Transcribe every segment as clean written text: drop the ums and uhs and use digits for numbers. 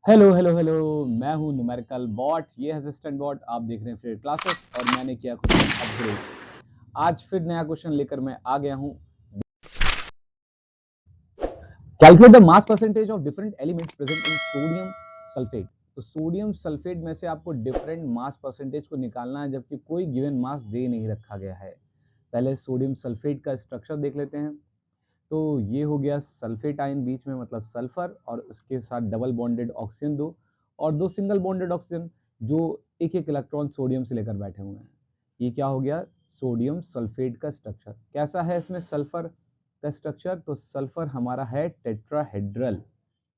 Hello hello hello. मैं हूं numerical bot, ये है असिस्टेंट बॉट। आप देख रहे हैं फ्री क्लासेस और मैंने किया क्वेश्चन अपग्रेड। आज फिर नया क्वेश्चन लेकर मैं आ गया हूं। Calculate the mass percentage of different elements present in sodium sulphate. तो सोडियम सल्फेट में से आपको डिफरेंट मास परसेंटेज को निकालना है, जबकि कोई गिवन मास दे नहीं रखा गया है। पहले सोडियम सल्फेट का स्ट्रक्चर देख लेते हैं। तो ये हो गया सल्फेट आयन बीच में, मतलब सल्फर, और उसके साथ डबल बॉन्डेड ऑक्सीजन दो, और दो सिंगल बॉन्डेड ऑक्सीजन जो एक एक इलेक्ट्रॉन सोडियम से लेकर बैठे हुए हैं। ये क्या हो गया? सोडियम सल्फेट का स्ट्रक्चर कैसा है? इसमें सल्फर का स्ट्रक्चर, तो सल्फर हमारा है टेट्राहेड्रल।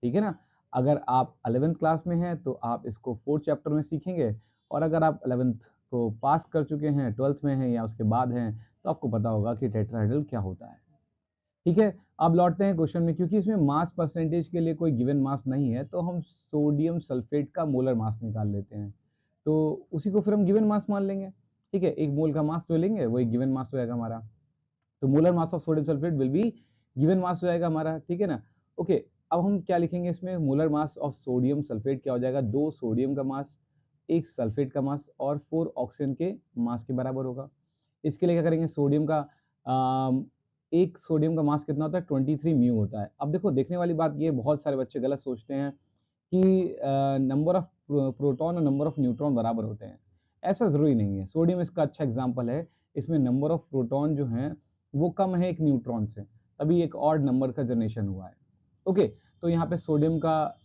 ठीक है ना? अगर आप 11th क्लास में हैं तो आप इसको 4th चैप्टर में सीखेंगे, और अगर आप 11th को पास कर चुके हैं, 12th में हैं या उसके बाद हैं, तो आपको पता होगा कि टेट्राहेड्रल क्या होता है। ठीक है, अब लौटते हैं क्वेश्चन में। क्योंकि इसमें मास परसेंटेज के लिए कोई गिवन मास नहीं है, तो हम सोडियम सल्फेट का मोलर मास निकाल लेते हैं। तो उसी को फिर हम गिवन मास मान लेंगे। ठीक है, एक मोल का मास जो लेंगे वो एक गिवन मास हो जाएगा हमारा। तो molar mass of sodium sulphate will be given mass हो जाएगा हमारा। ठीक है ना? ओके, अब हम क्या लिखेंगे इसमें? Molar mass of sodium sulphate क्या हो जाएगा? 2 सोडियम का मास, 1 सल्फेट का मास और 4 ऑक्सीजन के मास के बराबर होगा। इसके लिए क्या करेंगे? सोडियम का एक सोडियम का मास कितना होता है? 23 म्यू होता है। अब देखो, देखने वाली बात ये, बहुत सारे बच्चे गलत सोचते हैं कि नंबर ऑफ प्रोटॉन और नंबर ऑफ न्यूट्रॉन बराबर होते हैं। ऐसा ज़रूरी नहीं है। सोडियम इसका अच्छा एग्जांपल है। इसमें नंबर ऑफ प्रोटॉन जो हैं वो कम है एक न्यूट्रॉन से, तभी एक ऑड नंबर का जनरेशन हुआ है। ओके, तो यहाँ पे सोडियम का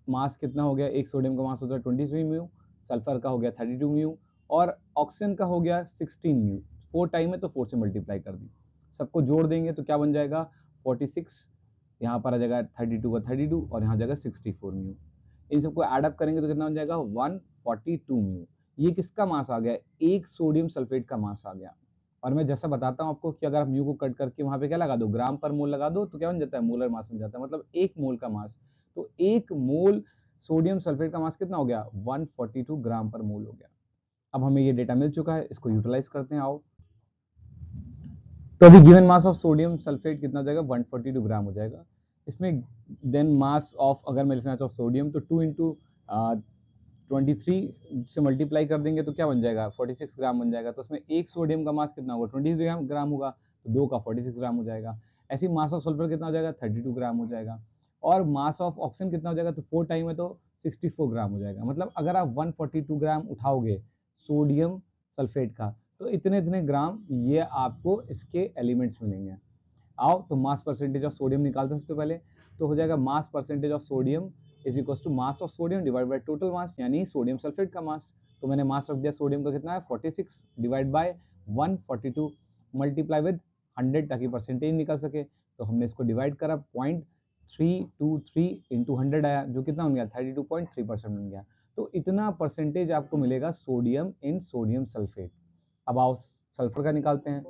मास कितना हो गया? एक सोडियम का मास होता है 23 म्यू, सल्फर का हो गया 32 म्यू, और ऑक्सीजन का हो गया 16 म्यू। 4 टाइम है तो 4 से मल्टीप्लाई कर दी। सबको जोड़ देंगे तो क्या बन जाएगा? 46। यहाँ पर आ जाएगा 32 का 32, और यहाँ जाएगा 64 म्यू। इन सबको एडअप करेंगे तो कितना बन जाएगा? 142 म्यू। ये किसका मास आ गया? एक सोडियम सल्फेट का मास आ गया। और मैं जैसा बताता हूँ आपको कि अगर आप म्यू को कट करके वहां पे क्या लगा दो? ग्राम पर मोल लगा दो, तो क्या बन जाता है? मोलर मास बन जाता है, मतलब एक मोल का मास। तो एक मोल सोडियम सल्फेट का मास कितना हो गया? 142 ग्राम पर मोल हो गया। अब हमें ये डेटा मिल चुका है, इसको यूटिलाइज करते हैं। आओ, तो अभी given mass of sodium sulphate कितना हो जाएगा? 142 ग्राम हो जाएगा। इसमें देन मास ऑफ, अगर मैं लिखना चाहूँ सोडियम, तो 2 इंटू 23 से मल्टीप्लाई कर देंगे तो क्या बन जाएगा? 46 ग्राम बन जाएगा। तो उसमें एक सोडियम का मास कितना होगा? 20 ग्राम होगा, तो दो का 46 ग्राम हो जाएगा। ऐसी मास ऑफ सल्फर कितना हो जाएगा? 32 ग्राम हो जाएगा। और मास ऑफ ऑक्सीजन कितना हो जाएगा? तो 4 टाइम है तो 64 ग्राम हो जाएगा। मतलब अगर आप 142 ग्राम उठाओगे सोडियम सल्फेट का, तो इतने इतने ग्राम ये आपको इसके एलिमेंट्स मिलेंगे। आओ, तो मास परसेंटेज ऑफ सोडियम निकालते हैं सबसे पहले। तो हो जाएगा mass percentage of sodium is equal to mass of sodium divide by total mass, यानी सोडियम सल्फेट का मास। तो मैंने मास रख दिया सोडियम का कितना है? 46 डिवाइड बाय 142 मल्टीप्लाई विद 100, ताकि परसेंटेज निकल सके। तो हमने इसको डिवाइड करा, 0.323 इंटू 100 आया, जो कितना बन गया? 32.3% बन गया। तो इतना परसेंटेज आपको मिलेगा सोडियम इन सोडियम सल्फेट। अब आओ सल्फर का निकालते हैं।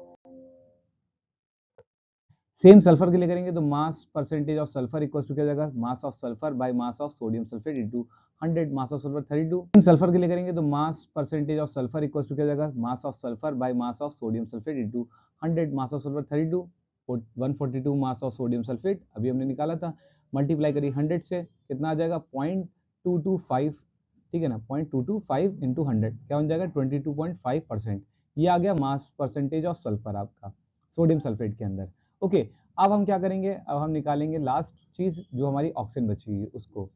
सेम सल्फर के लिए करेंगे तो mass percentage of sulphur equal to क्या जाएगा? Mass of sulphur by mass of sodium sulphate into 100। Mass of sulphur 32। Same sulphur के लिए करेंगे तो mass percentage of sulphur equal to क्या जाएगा? Mass of sulphur by mass of sodium sulphate into 100। Mass of sulphur 32, 142 mass of sodium sulphate अभी हमने निकाला था, मल्टीप्लाई करिए 100 से, कितना आ जाएगा? 0.225। ठीक है ना? 0.225 इंटू 100 क्या बन जाएगा? 22.5%। ये आ गया मास परसेंटेज ऑफ सल्फर आपका सोडियम सल्फेट के अंदर। ओके, अब हम क्या करेंगे? अब हम निकालेंगे लास्ट चीज जो हमारी ऑक्सीजन बची हुई है उसको।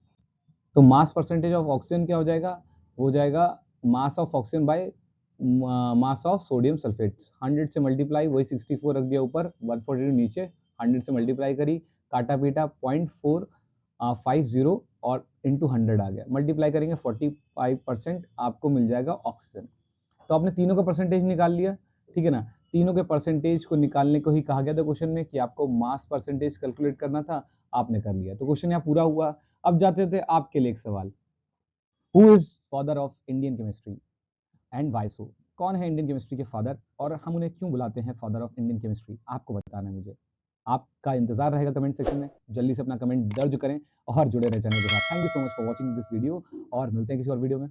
तो मास परसेंटेज ऑफ ऑक्सीजन क्या हो जाएगा? हो जाएगा mass of oxygen by mass of sodium sulphate. 100 से मल्टीप्लाई, वही 64 रख दिया ऊपर, 142 नीचे, 100 से मल्टीप्लाई करी, काटा पीटा 0.450 और इंटू 100 आ गया। मल्टीप्लाई करेंगे 45% आपको मिल जाएगा ऑक्सीजन। तो आपने तीनों का परसेंटेज निकाल लिया। ठीक है ना? तीनों के परसेंटेज को निकालने को ही कहा गया था क्वेश्चन में कि आपको मास परसेंटेज कैलकुलेट करना था, आपने कर लिया। तो क्वेश्चन यहाँ पूरा हुआ। अब जाते थे आपके लिए एक सवाल। Who is father of Indian chemistry and why so? कौन है इंडियन केमिस्ट्री के फादर, और हम उन्हें क्यों बुलाते हैं फादर ऑफ इंडियन केमिस्ट्री? आपको बताना है मुझे। आपका इंतजार रहेगा कमेंट सेक्शन में। जल्दी से अपना कमेंट दर्ज करें और जुड़े रहे चैनल के साथ। Thank you so much for watching this video, और मिलते हैं किसी और वीडियो में।